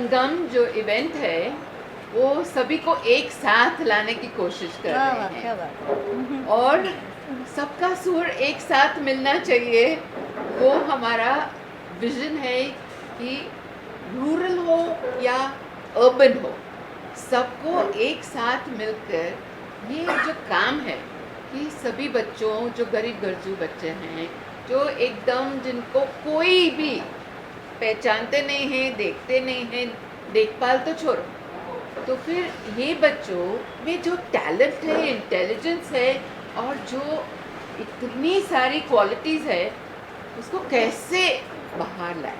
संगम जो इवेंट है वो सभी को एक साथ लाने की कोशिश कर वाह रहे वाह, हैं क्या बात। और सबका सुर एक साथ मिलना चाहिए। वो हमारा विजन है कि रूरल हो या अर्बन हो, सबको एक साथ मिलकर ये जो काम है कि सभी बच्चों जो गरीब गरजू बच्चे हैं, जो एकदम जिनको कोई भी पहचानते नहीं हैं, देखते नहीं हैं, देखभाल तो छोड़ो, तो फिर ये बच्चों में जो टैलेंट है, इंटेलिजेंस है और जो इतनी सारी क्वालिटीज़ है, उसको कैसे बाहर लाए।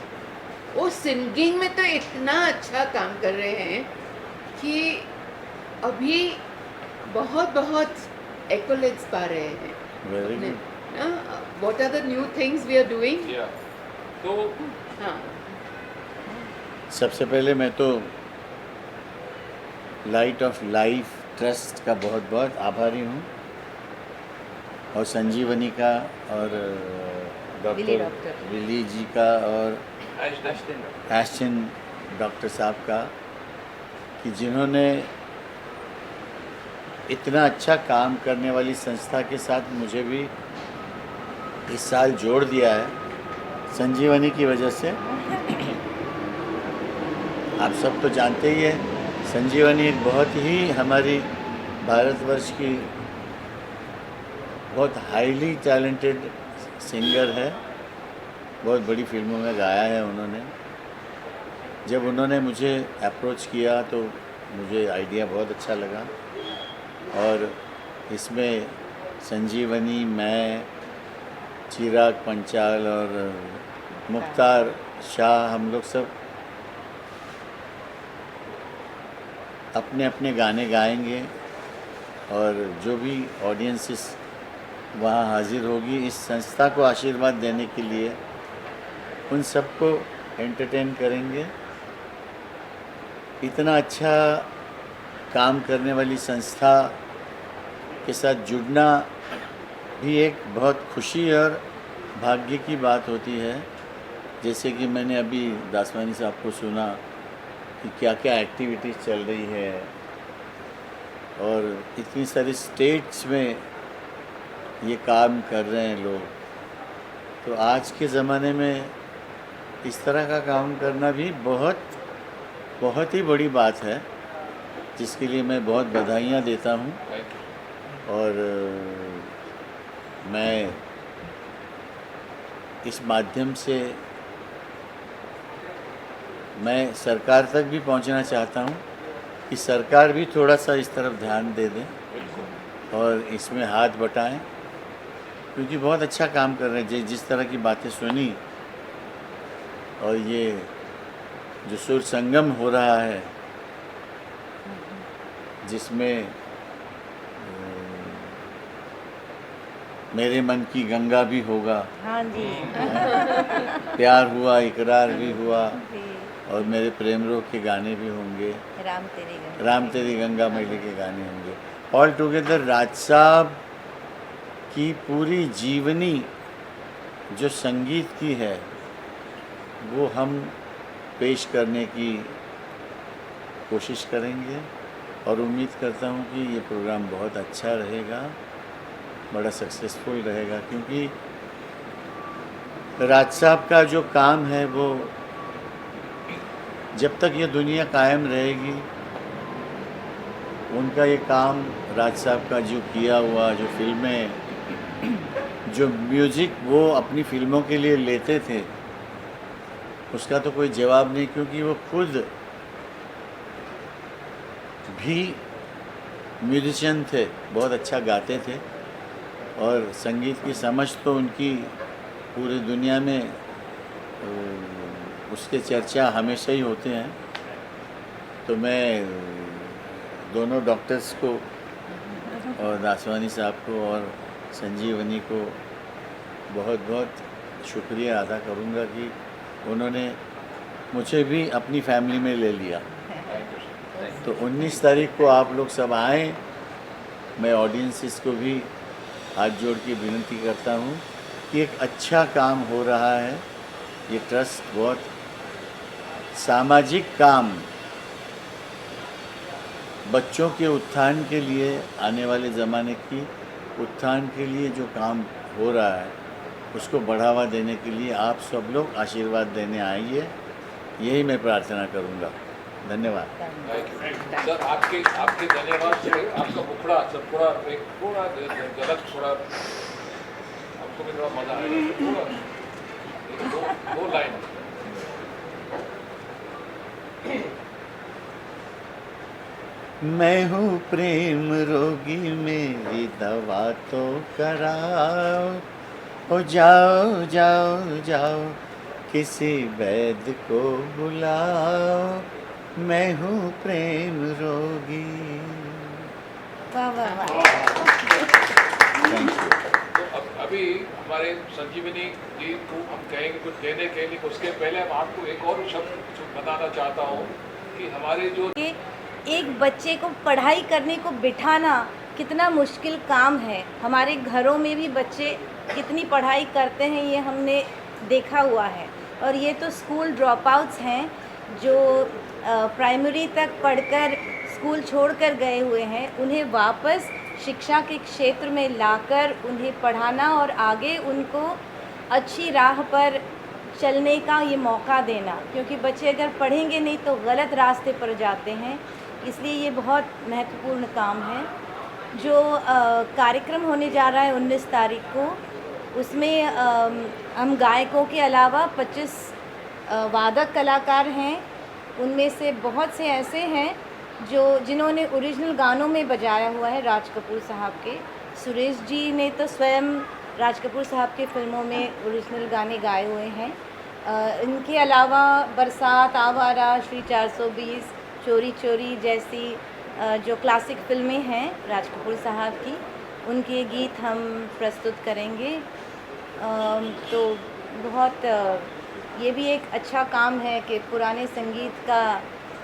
वो सिंगिंग में तो इतना अच्छा काम कर रहे हैं कि अभी बहुत बहुत एक्कोलेट्स पा रहे हैं। वेरी अपने good. What are the new things we are doing. या तो हाँ, सबसे पहले मैं तो लाइट ऑफ लाइफ ट्रस्ट का बहुत बहुत आभारी हूँ और संजीवनी का और विली डॉक्टर डॉक्टर। विली जी का और एस्टिन एस्टिन डॉक्टर साहब का कि जिन्होंने इतना अच्छा काम करने वाली संस्था के साथ मुझे भी इस साल जोड़ दिया है संजीवनी की वजह से। आप सब तो जानते ही हैं संजीवनी एक बहुत ही हमारी भारतवर्ष की बहुत हाईली टैलेंटेड सिंगर है। बहुत बड़ी फिल्मों में गाया है उन्होंने। जब उन्होंने मुझे अप्रोच किया तो मुझे आइडिया बहुत अच्छा लगा और इसमें संजीवनी, मैं, चिराग पंचाल और मुख्तार शाह, हम लोग सब अपने अपने गाने गाएंगे और जो भी ऑडियंसेस वहाँ हाजिर होगी इस संस्था को आशीर्वाद देने के लिए उन सबको एंटरटेन करेंगे। इतना अच्छा काम करने वाली संस्था के साथ जुड़ना भी एक बहुत खुशी और भाग्य की बात होती है। जैसे कि मैंने अभी दासवानी साहब को सुना कि क्या क्या एक्टिविटीज़ चल रही है और इतनी सारी स्टेट्स में ये काम कर रहे हैं लोग। तो आज के ज़माने में इस तरह का काम करना भी बहुत बहुत ही बड़ी बात है, जिसके लिए मैं बहुत बधाइयाँ देता हूँ। और मैं इस माध्यम से मैं सरकार तक भी पहुंचना चाहता हूं कि सरकार भी थोड़ा सा इस तरफ ध्यान दे दें और इसमें हाथ बटाएं, क्योंकि बहुत अच्छा काम कर रहे हैं। जिस तरह की बातें सुनी और ये जो सुर संगम हो रहा है जिसमें मेरे मन की गंगा भी होगा, हाँ जी। प्यार हुआ, इकरार भी हुआ जी। और मेरे प्रेम रोग के गाने भी होंगे, राम तेरी गंगा मैली के गाने होंगे। ऑल टुगेदर राज साहब की पूरी जीवनी जो संगीत की है वो हम पेश करने की कोशिश करेंगे और उम्मीद करता हूँ कि ये प्रोग्राम बहुत अच्छा रहेगा, बड़ा सक्सेसफुल रहेगा। क्योंकि राज साहब का जो काम है वो जब तक ये दुनिया कायम रहेगी उनका ये काम, राज साहब का जो किया हुआ, जो फिल्में, जो म्यूज़िक वो अपनी फिल्मों के लिए लेते थे, उसका तो कोई जवाब नहीं। क्योंकि वो खुद भी म्यूजिशियन थे, बहुत अच्छा गाते थे और संगीत की समझ तो उनकी पूरी दुनिया में उसके चर्चा हमेशा ही होते हैं। तो मैं दोनों डॉक्टर्स को और दासवानी साहब को और संजीवनी को बहुत बहुत शुक्रिया अदा करूँगा कि उन्होंने मुझे भी अपनी फैमिली में ले लिया। तो 19 तारीख को आप लोग सब आएँ। मैं ऑडियंसेस को भी हाथ जोड़ के विनती करता हूँ कि एक अच्छा काम हो रहा है। ये ट्रस्ट बहुत सामाजिक काम बच्चों के उत्थान के लिए, आने वाले ज़माने की उत्थान के लिए जो काम हो रहा है उसको बढ़ावा देने के लिए आप सब लोग आशीर्वाद देने आइए, यही मैं प्रार्थना करूँगा। धन्यवाद। सर आपके धन्यवाद से आपका मुखड़ा सब थोड़ा गलत थोड़ा आपको भी थोड़ा मजा आएगा, थोड़ा दो लाइन। मैं हूँ प्रेम रोगी, मेरी दवा तो कराओ, ओ जाओ जाओ जाओ किसी वैद्य को बुलाओ, मैं हूँ प्रेम रोगी। वाह वाह वाह। Thank you. तो अभी हमारे संजीवनी जी को हम कहेंगे कुछ देने के लिए, उसके पहले हम आपको एक और शब्द बताना चाहता हूँ कि हमारे जो कि एक बच्चे को पढ़ाई करने को बिठाना कितना मुश्किल काम है। हमारे घरों में भी बच्चे कितनी पढ़ाई करते हैं ये हमने देखा हुआ है। और ये तो स्कूल ड्रॉप आउट्स हैं जो प्राइमरी तक पढ़कर स्कूल छोड़कर गए हुए हैं, उन्हें वापस शिक्षा के क्षेत्र में लाकर उन्हें पढ़ाना और आगे उनको अच्छी राह पर चलने का ये मौका देना, क्योंकि बच्चे अगर पढ़ेंगे नहीं तो गलत रास्ते पर जाते हैं। इसलिए ये बहुत महत्वपूर्ण काम है। जो कार्यक्रम होने जा रहा है 19 तारीख को, उसमें हम गायकों के अलावा 25 वादक कलाकार हैं। उनमें से बहुत से ऐसे हैं जिन्होंने ओरिजिनल गानों में बजाया हुआ है राज कपूर साहब के। सुरेश जी ने तो स्वयं राज कपूर साहब के फिल्मों में ओरिजिनल गाने गाए हुए हैं। इनके अलावा बरसात, आवारा, श्री 420, चोरी चोरी जैसी जो क्लासिक फिल्में हैं राज कपूर साहब की, उनके गीत हम प्रस्तुत करेंगे। तो बहुत ये भी एक अच्छा काम है कि पुराने संगीत का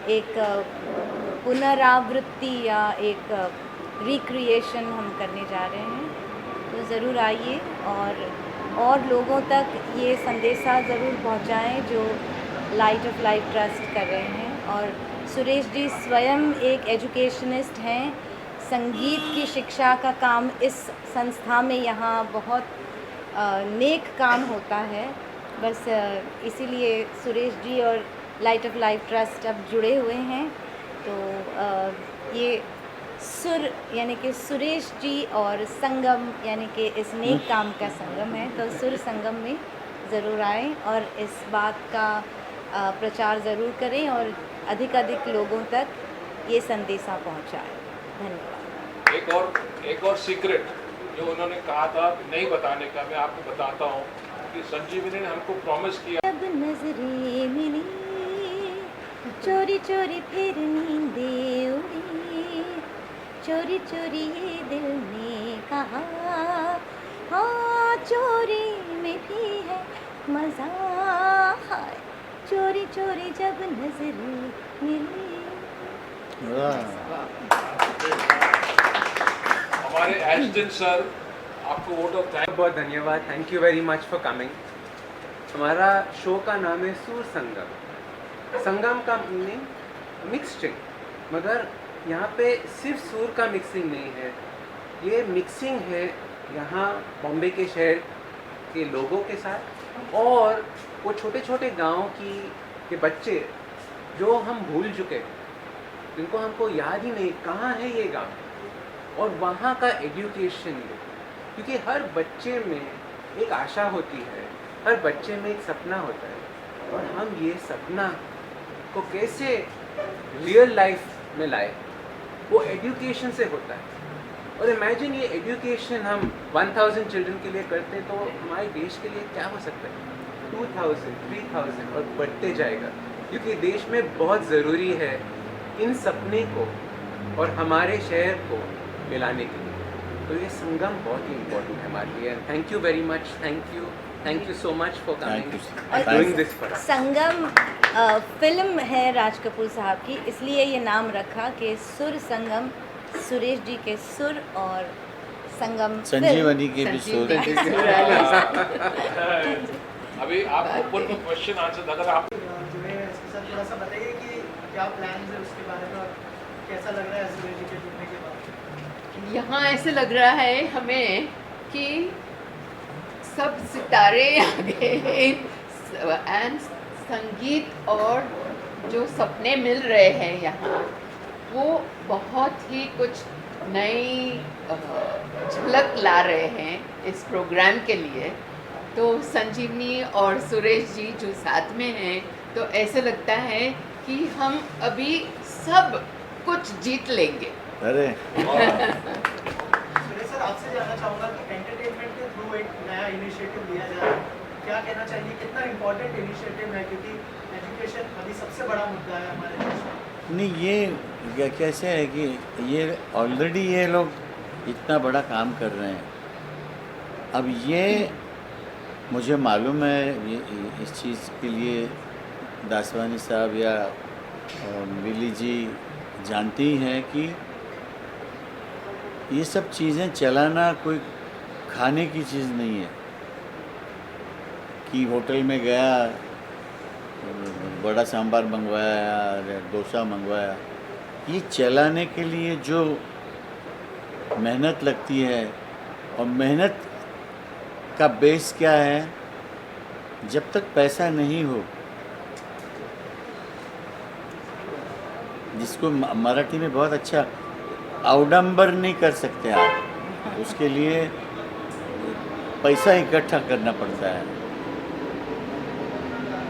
एक पुनरावृत्ति या एक रिक्रिएशन हम करने जा रहे हैं। तो ज़रूर आइए और लोगों तक ये संदेशा ज़रूर पहुंचाएं जो लाइट ऑफ लाइफ ट्रस्ट कर रहे हैं। और सुरेश जी स्वयं एक एजुकेशनिस्ट हैं। संगीत की शिक्षा का काम इस संस्था में यहाँ बहुत नेक काम होता है। बस इसीलिए सुरेश जी और लाइट ऑफ लाइफ ट्रस्ट अब जुड़े हुए हैं। तो ये सुर यानी कि सुरेश जी और संगम यानी कि इस नेक काम का संगम है। तो सुर संगम में ज़रूर आएँ और इस बात का प्रचार ज़रूर करें और अधिक लोगों तक ये संदेशा पहुंचाएं। धन्यवाद। एक और सीक्रेट जो उन्होंने कहा था नहीं बताने का, मैं आपको बताता हूँ कि संजीवनी ने हमको प्रॉमिस किया। जब नजरें मिली चोरी चोरी फिर नींदें उड़ी, चोरी चोरी ये दिल ने कहा, हाँ चोरी में भी है मजा, चोरी चोरी जब नजरें मिली। हमारे एस्टन सर आपको वोट ऑफ थैंक। बहुत धन्यवाद, thank you very much for coming. हमारा शो का नाम है सुर संगम। संगम का मीनिंग मिक्सचिंग, मगर यहाँ पे सिर्फ सुर का मिक्सिंग नहीं है, ये मिक्सिंग है यहाँ बॉम्बे के शहर के लोगों के साथ और वो छोटे छोटे गाँव के बच्चे जो हम भूल चुके, जिनको हमको याद ही नहीं कहाँ है ये गाँव, और वहाँ का एजुकेशन। क्योंकि हर बच्चे में एक आशा होती है, हर बच्चे में एक सपना होता है, और हम ये सपना को कैसे रियल लाइफ में लाए, वो एजुकेशन से होता है। और इमेजिन ये एजुकेशन हम 1000 चिल्ड्रन के लिए करते तो हमारे देश के लिए क्या हो सकता है, 2000, 3000 और बढ़ते जाएगा। क्योंकि देश में बहुत ज़रूरी है इन सपने को और हमारे शहर को मिलाने के लिए। तो ये संगम बहुत ही इम्पोर्टेंट है हमारे लिए। Thank you very much, thank you so much for coming doing this for us. Sangam film है राज कपूर साहब की, इसलिए ये नाम रखा कि सुर संगम, सुरेश जी के सुर और संगम संजीवनी के भी सुर। अभी आप ओपन क्वेश्चन आंसर, अगर आप मैम थोड़ा सा बताइए कि क्या प्लान्स है उसके बारे में और कैसा लग रहा है सुरेश जी के जुड़ने के बाद? यहाँ ऐसे लग रहा है हमें कि सब सितारे आ गए एंड संगीत और जो सपने मिल रहे हैं यहाँ वो बहुत ही कुछ नई झलक ला रहे हैं इस प्रोग्राम के लिए। तो संजीवनी और सुरेश जी जो साथ में हैं तो ऐसे लगता है कि हम अभी सब कुछ जीत लेंगे। अरे सुरेश सर, आपसे जानना चाहूँगा कि एंटरटेनमेंट के थ्रू एक नया इनिशिएटिव लिया जा रहा है, क्या कहना चाहिए, कितना इम्पोर्टेंट इनिशिएटिव है, क्योंकि एजुकेशन अभी सबसे बड़ा मुद्दा है हमारे देश में। नहीं, ये कैसे है कि ये ऑलरेडी ये लोग इतना बड़ा काम कर रहे हैं। अब ये मुझे मालूम है इस चीज़ के लिए दासवानी साहब या मिली जी जानती हैं कि ये सब चीज़ें चलाना कोई खाने की चीज़ नहीं है कि होटल में गया बड़ा सांभर मंगवाया या डोसा मंगवाया। ये चलाने के लिए जो मेहनत लगती है, और मेहनत का बेस क्या है, जब तक पैसा नहीं हो, जिसको मराठी में बहुत अच्छा आउडंबर नहीं कर सकते आप, उसके लिए पैसा इकट्ठा करना पड़ता है।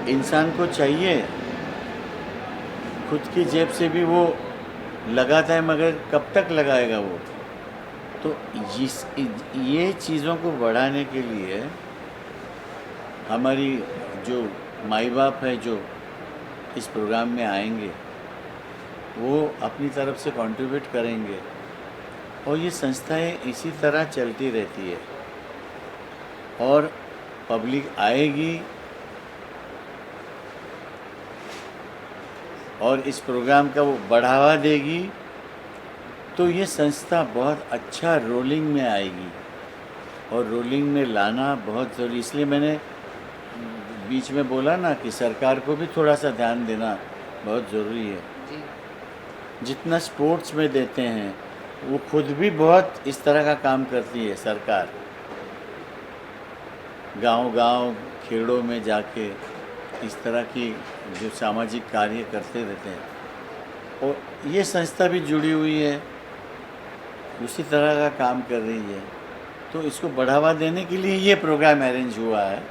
इंसान को चाहिए खुद की जेब से भी वो लगाता है, मगर कब तक लगाएगा वो। तो ये चीज़ों को बढ़ाने के लिए हमारी जो माई बाप है जो इस प्रोग्राम में आएंगे वो अपनी तरफ से कंट्रीब्यूट करेंगे, और ये संस्थाएं इसी तरह चलती रहती है और पब्लिक आएगी और इस प्रोग्राम का वो बढ़ावा देगी, तो ये संस्था बहुत अच्छा रोलिंग में आएगी। और रोलिंग में लाना बहुत ज़रूरी, इसलिए मैंने बीच में बोला ना कि सरकार को भी थोड़ा सा ध्यान देना बहुत ज़रूरी है। जी। जितना स्पोर्ट्स में देते हैं वो खुद भी बहुत इस तरह का काम करती है सरकार, गांव-गांव खेड़ों में जाके इस तरह की जो सामाजिक कार्य करते रहते हैं, और ये संस्था भी जुड़ी हुई है, उसी तरह का काम कर रही है। तो इसको बढ़ावा देने के लिए ये प्रोग्राम अरेंज हुआ है।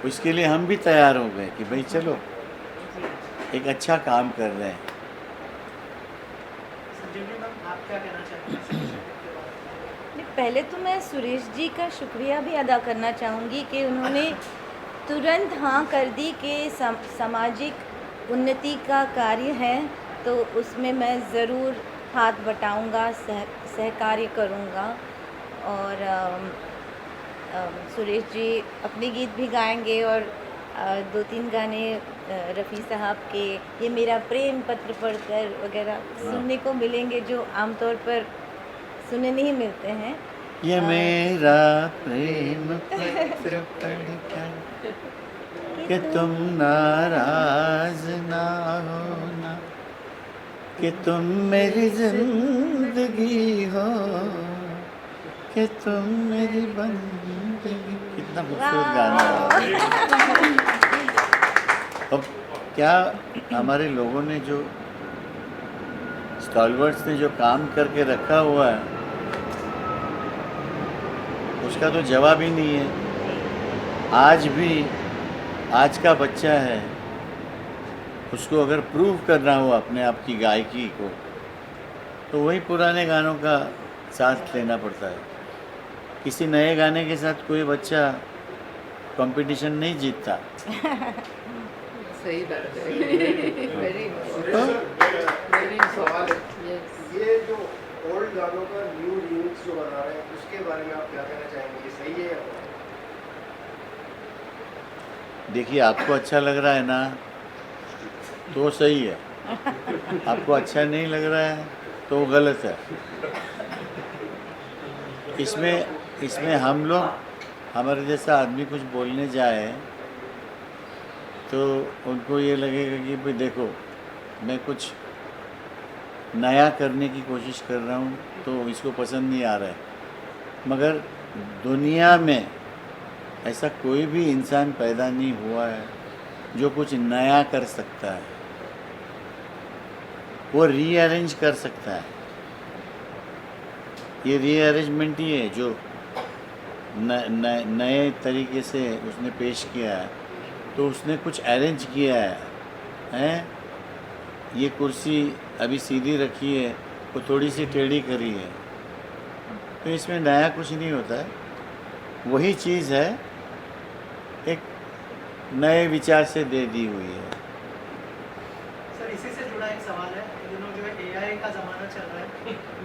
उसके लिए हम भी तैयार हो गए कि भाई चलो एक अच्छा काम कर रहे हैं। संजीवनी मैम, आप क्या कहना चाहेंगे इस initiative के बारे में? पहले तो मैं सुरेश जी का शुक्रिया भी अदा करना चाहूँगी कि उन्होंने तुरंत हाँ कर दी कि सामाजिक उन्नति का कार्य है तो उसमें मैं ज़रूर हाथ बटाऊँगा, सहकार्य करूँगा। और सुरेश जी अपने गीत भी गाएंगे और 2-3 गाने रफ़ी साहब के ये मेरा प्रेम पत्र पढ़कर वगैरह सुनने को मिलेंगे, जो आमतौर पर सुनने नहीं मिलते हैं। ये मेरा प्रेम पत्र पढ़कर कि तुम नाराज ना होना, कि तुम मेरी जिंदगी हो, कि तुम मेरी बंदगी। कितना खूबसूरत गाना है। अब क्या हमारे लोगों ने जो स्टॉलवर्ड्स ने जो काम करके रखा हुआ है उसका तो जवाब ही नहीं है। आज भी आज का बच्चा है, उसको अगर प्रूव करना हो अपने आप की गायकी को, तो वही पुराने गानों का साथ लेना पड़ता है। किसी नए गाने के साथ कोई बच्चा कंपटीशन नहीं जीतता। सही बात है। वेरी ये जो ओल्ड गानों का न्यू रीमिक्स जो बना रहे हैं उसके बारे में आप क्या कहना चाहेंगे, ये सही है या नहीं? देखिए, आपको अच्छा लग रहा है ना तो सही है, आपको अच्छा नहीं लग रहा है तो गलत है। इसमें हम लोग, हमारे जैसा आदमी कुछ बोलने जाए तो उनको ये लगेगा कि भाई देखो मैं कुछ नया करने की कोशिश कर रहा हूँ तो इसको पसंद नहीं आ रहा है। मगर दुनिया में ऐसा कोई भी इंसान पैदा नहीं हुआ है जो कुछ नया कर सकता है, वो रीअरेंज कर सकता है। ये रीअरेंजमेंट ही है जो नए तरीके से उसने पेश किया है। तो उसने कुछ अरेंज किया है, ये कुर्सी अभी सीधी रखी है, वो थोड़ी सी टेढ़ी करी है, तो इसमें नया कुछ नहीं होता है। वही चीज़ है एक नए विचार से दे दी हुई है। सर इसी से जुड़ा एक सवाल है, इन दिनों जो है एआई का ज़माना चल रहा है,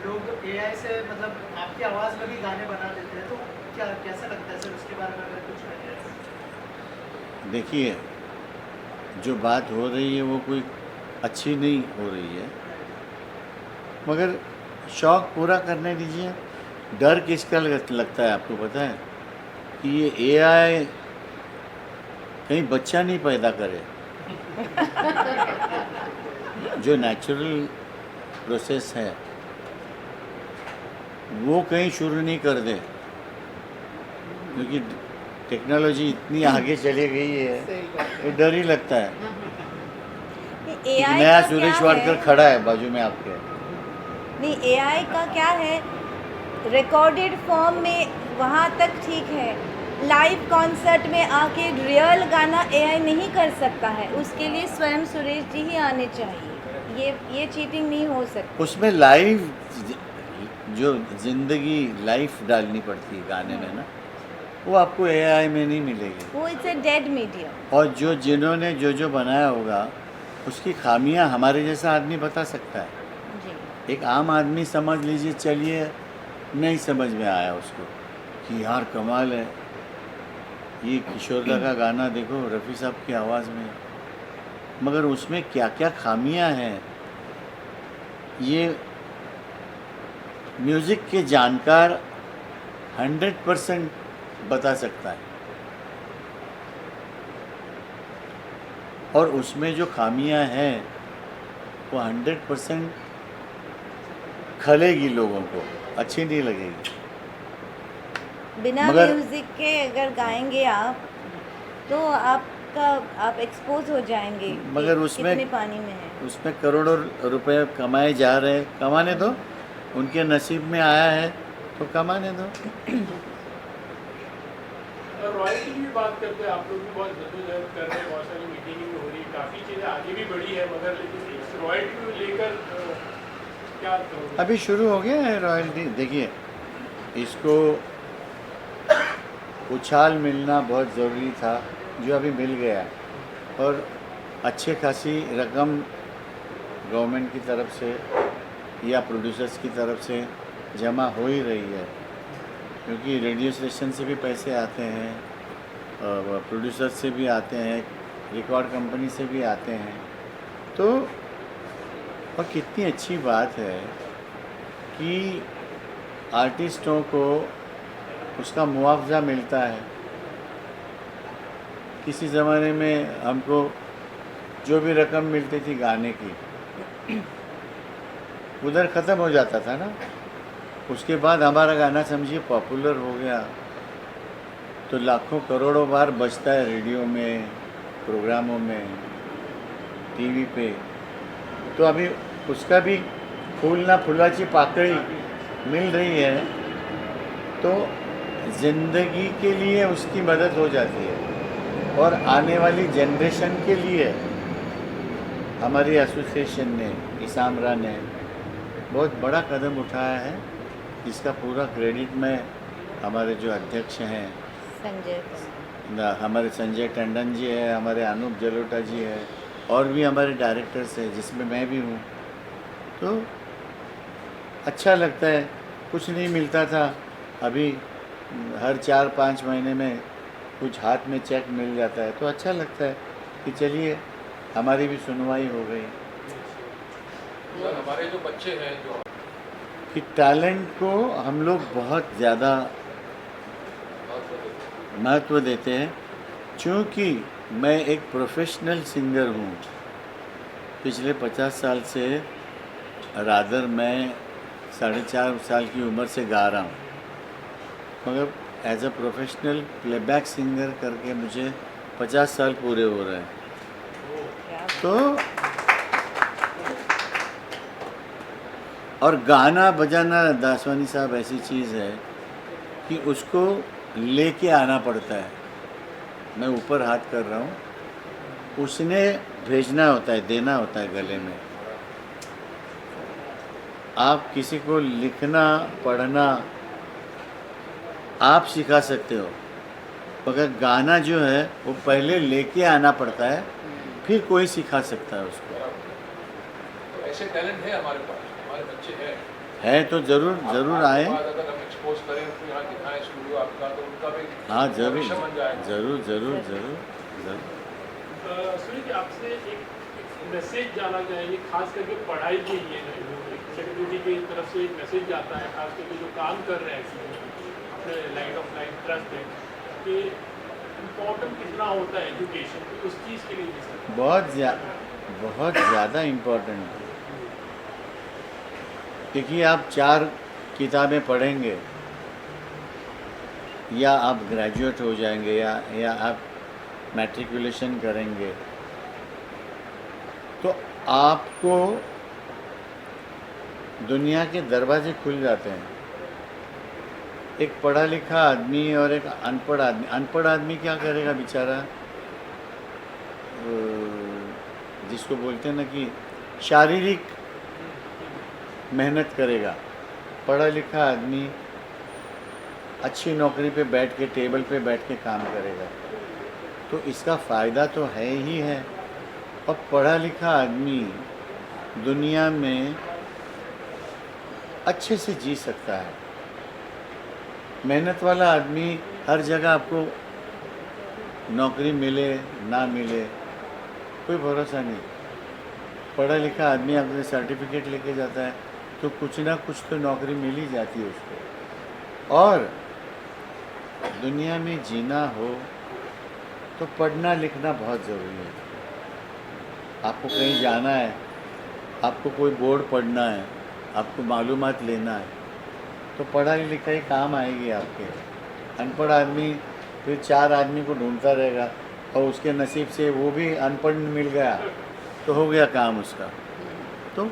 लोग एआई से मतलब आपकी आवाज़ में भी गाने बना देते हैं, तो क्या कैसा लगता है सर, उसके बारे में अगर कुछ कहें? देखिए, जो बात हो रही है वो कोई अच्छी नहीं हो रही है, मगर शौक़ पूरा करने दीजिए। डर किसका लगता है आपको पता है कि ये एआई कहीं बच्चा नहीं पैदा करे। जो नेचुरल प्रोसेस है वो कहीं शुरू नहीं कर दे, क्योंकि टेक्नोलॉजी इतनी आगे चली गई है, सही बात है। ये डर ही लगता है। एक एआई नया का सुरेश क्या वाडकर है? खड़ा है बाजू में आपके। नहीं, एआई का क्या है, रिकॉर्डेड फॉर्म में वहाँ तक ठीक है, लाइव कॉन्सर्ट में आके रियल गाना एआई नहीं कर सकता है, उसके लिए स्वयं सुरेश जी ही आने चाहिए। ये चीटिंग नहीं हो सकती। उसमें लाइव जो जिंदगी लाइफ डालनी पड़ती है गाने में ना, वो आपको एआई में नहीं मिलेगी। वो इट्स अ डेड मीडियम। और जिन्होंने जो बनाया होगा उसकी खामियां हमारे जैसा आदमी बता सकता है। जी। एक आम आदमी समझ लीजिए, चलिए नहीं समझ में आया उसको कि यार कमाल है, ये किशोरदा का गाना देखो रफ़ी साहब की आवाज़ में, मगर उसमें क्या क्या खामियां हैं ये म्यूज़िक के जानकार 100% बता सकता है। और उसमें जो खामियां हैं वो 100% खलेगी, लोगों को अच्छी नहीं लगेगी। बिना मगर- म्यूजिक के अगर गाएंगे आप तो आप एक्सपोज हो जाएंगे कि मगर उसमें- कितने पानी में है। उसमें करोड़ों रुपए कमाए जा रहे हैं, कमाने दो, उनके नसीब में आया है तो कमाने दो। रॉयल्टी की भी बात करते हैं, आप लोग भी बहुत जद्दोजहद कर रहे हैं, बहुत सारी मीटिंग भी हो रही है, काफ़ी चीज़ें आगे भी बढ़ी है, मगर लेकिन इस रॉयल्टी को लेकर क्या करोगे? अभी शुरू हो गया है रॉयल्टी। देखिए, इसको उछाल मिलना बहुत ज़रूरी था, जो अभी मिल गया, और अच्छे खासी रकम गवर्नमेंट की तरफ से या प्रोड्यूसर्स की तरफ से जमा हो ही रही है, क्योंकि रेडियो स्टेशन से भी पैसे आते हैं, प्रोड्यूसर से भी आते हैं, रिकॉर्ड कंपनी से भी आते हैं। तो और कितनी अच्छी बात है कि आर्टिस्टों को उसका मुआवजा मिलता है। किसी ज़माने में हमको जो भी रकम मिलती थी गाने की, उधर ख़त्म हो जाता था ना, उसके बाद हमारा गाना समझिए पॉपुलर हो गया तो लाखों करोड़ों बार बजता है रेडियो में, प्रोग्रामों में, टीवी पे। तो अभी उसका भी फूल ना फुलाची पाकड़ी मिल रही है, तो ज़िंदगी के लिए उसकी मदद हो जाती है। और आने वाली जनरेशन के लिए हमारी एसोसिएशन ने, इसामरा ने बहुत बड़ा कदम उठाया है, जिसका पूरा क्रेडिट मैं हमारे जो अध्यक्ष हैं, हमारे संजय टंडन जी है, हमारे अनूप जलोटा जी है, और भी हमारे डायरेक्टर्स हैं जिसमें मैं भी हूँ। तो अच्छा लगता है, कुछ नहीं मिलता था, अभी हर 4-5 महीने में कुछ हाथ में चेक मिल जाता है, तो अच्छा लगता है कि चलिए हमारी भी सुनवाई हो गई। सर हमारे जो बच्चे हैं जो कि टैलेंट को हम लोग बहुत ज़्यादा महत्व देते हैं, क्योंकि मैं एक प्रोफेशनल सिंगर हूँ। पिछले 50 साल से रादर मैं 4.5 साल की उम्र से गा रहा हूँ, मगर as a professional playback singer करके मुझे 50 साल पूरे हो रहे हैं। तो और गाना बजाना दासवानी साहब ऐसी चीज़ है कि उसको लेके आना पड़ता है। मैं ऊपर हाथ कर रहा हूँ, उसने भेजना होता है, देना होता है गले में। आप किसी को लिखना पढ़ना आप सिखा सकते हो, मगर गाना जो है वो पहले लेके आना पड़ता है, फिर कोई सिखा सकता है उसको। तो ऐसे टैलेंट है हमारे पास, हमारे बच्चे हैं। है तो ज़रूर आए। अगर हम एक्सपोज करें तो यहाँ दिखाएं स्टूडियो आपका, तो उनका भी हाँ ज़रूर भविष्य बन जाएगा। ज़रूर। सुनील जी, आपसे एक मैसेज जाना चाहेंगे, खास करके पढ़ाई के लिए सेक्रेटरी की तरफ से एक मैसेज जाता है, खास करके जो काम कर रहे हैं अपने लाइट ऑफ लाइफ ट्रस्ट है, कि इम्पोर्टेंट कितना होता है एजुकेशन, उस चीज़ के लिए भी सर। बहुत ज़्यादा इम्पोर्टेंट है। क्योंकि आप 4 किताबें पढ़ेंगे या आप ग्रेजुएट हो जाएंगे या आप मैट्रिकुलेशन करेंगे, तो आपको दुनिया के दरवाजे खुल जाते हैं। एक पढ़ा लिखा आदमी और एक अनपढ़ आदमी क्या करेगा बेचारा, जिसको बोलते हैं ना कि शारीरिक मेहनत करेगा। पढ़ा लिखा आदमी अच्छी नौकरी पे बैठ के, टेबल पे बैठ के काम करेगा, तो इसका फ़ायदा तो है ही है। और पढ़ा लिखा आदमी दुनिया में अच्छे से जी सकता है। मेहनत वाला आदमी हर जगह आपको नौकरी मिले ना मिले कोई भरोसा नहीं। पढ़ा लिखा आदमी अपने सर्टिफिकेट लेके जाता है तो कुछ ना कुछ तो नौकरी मिल ही जाती है उसको। और दुनिया में जीना हो तो पढ़ना लिखना बहुत ज़रूरी है। आपको कहीं जाना है, आपको कोई बोर्ड पढ़ना है, आपको मालूमात लेना है, तो पढ़ाई लिखाई काम आएगी आपके। अनपढ़ आदमी फिर 4 आदमी को ढूंढता रहेगा और उसके नसीब से वो भी अनपढ़ मिल गया तो हो गया काम उसका। तो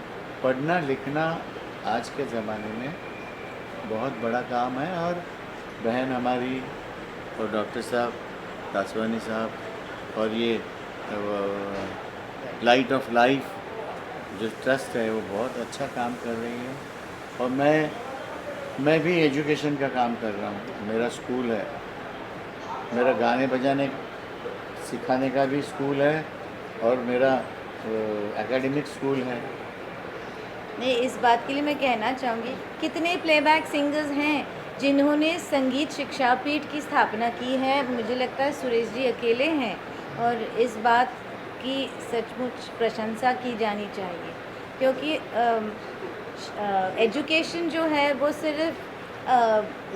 पढ़ना लिखना आज के ज़माने में बहुत बड़ा काम है। और बहन हमारी और डॉक्टर साहब दासवानी साहब और ये लाइट ऑफ लाइफ जो ट्रस्ट है वो बहुत अच्छा काम कर रही है। और मैं भी एजुकेशन का काम कर रहा हूँ। मेरा स्कूल है, मेरा गाने बजाने सिखाने का भी स्कूल है और मेरा एकेडमिक स्कूल है। नहीं, इस बात के लिए मैं कहना चाहूँगी, कितने प्लेबैक सिंगर्स हैं जिन्होंने संगीत शिक्षा पीठ की स्थापना की है। मुझे लगता है सुरेश जी अकेले हैं और इस बात की सचमुच प्रशंसा की जानी चाहिए, क्योंकि एजुकेशन जो है वो सिर्फ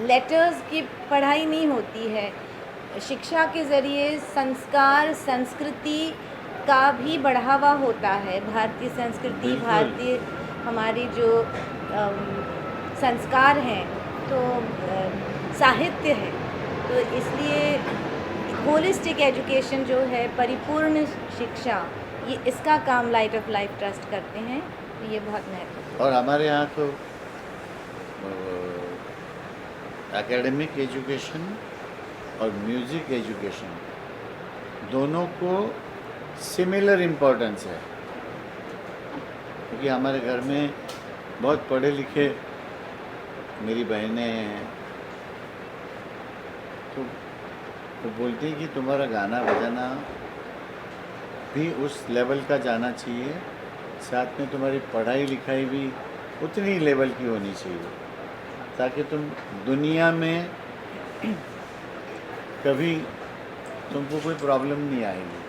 लेटर्स की पढ़ाई नहीं होती है। शिक्षा के ज़रिए संस्कार संस्कृति का भी बढ़ावा होता है। भारतीय संस्कृति, भारतीय हमारी जो संस्कार हैं, तो साहित्य है, तो इसलिए होलिस्टिक एजुकेशन जो है, परिपूर्ण शिक्षा, ये इसका काम लाइट ऑफ लाइफ ट्रस्ट करते हैं। तो ये बहुत महत्वपूर्ण। और हमारे यहाँ तो एकेडमिक एजुकेशन और म्यूज़िक एजुकेशन दोनों को सिमिलर इम्पोर्टेंस है, क्योंकि हमारे घर में बहुत पढ़े लिखे मेरी बहनें हैं, तो वो बोलती हैं कि तुम्हारा गाना बजाना भी उस लेवल का जाना चाहिए, साथ में तुम्हारी पढ़ाई लिखाई भी उतनी लेवल की होनी चाहिए, ताकि तुम दुनिया में कभी तुमको कोई प्रॉब्लम नहीं आएगी।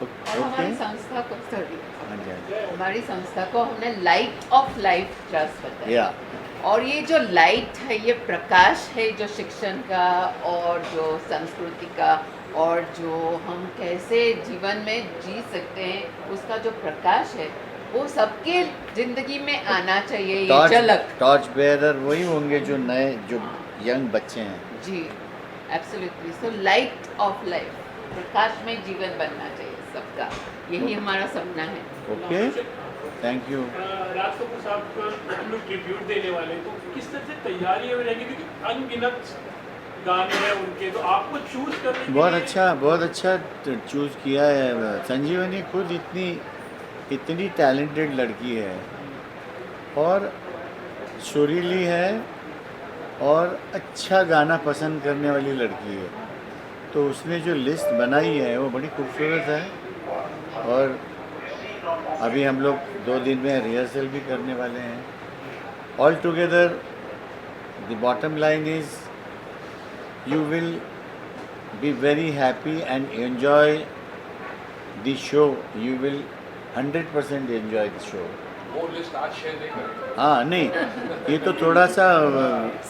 और हमारी ओके संस्था को सॉरी हाँ जी, हाँ जी। हमारी संस्था को हमने लाइट ऑफ लाइफ ट्रस्ट बताया या और ये जो लाइट है ये प्रकाश है जो शिक्षण का और जो संस्कृति का और जो हम कैसे जीवन में जी सकते हैं उसका जो प्रकाश है वो सबके जिंदगी में आना चाहिए ये झलक टॉर्च बेयरर वही होंगे जो नए जो यंग बच्चे हैं। जी absolutely so light of life प्रकाश में जीवन बनना चाहिए सबका यही हमारा सपना है okay thank you. Raj Kapoor साहब का हम लोग ट्रिब्यूट देने वाले हैं, तो किस तरह से तैयारियां में रहेंगी, क्योंकि अनगिनत गाने हैं उनके, तो आपको चूज करने के बहुत अच्छा चूज़ किया है। संजीवनी खुद इतनी टैलेंटेड लड़की है और सुरीली है और अच्छा गाना पसंद करने वाली लड़की है, तो उसने जो लिस्ट बनाई है वो बड़ी खूबसूरत है। और अभी हम लोग 2 दिन में रिहर्सल भी करने वाले हैं। All together the bottom line is you will be very happy and enjoy the show. You will 100% enjoy the show. वो लिस्ट आज शेयर नहीं करेंगे। हाँ नहीं ये तो थोड़ा सा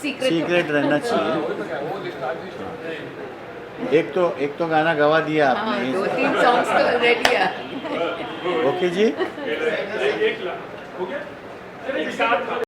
सीक्रेट रहना हाँ, चाहिए। वही तो क्या, वो लिस्ट आज नहीं शेयर एक तो गाना गवा दिया हाँ आपने। 2-3 सॉन्ग्स तो रेडी है ओके जी। एक लाख हो गया। चलिए, साथ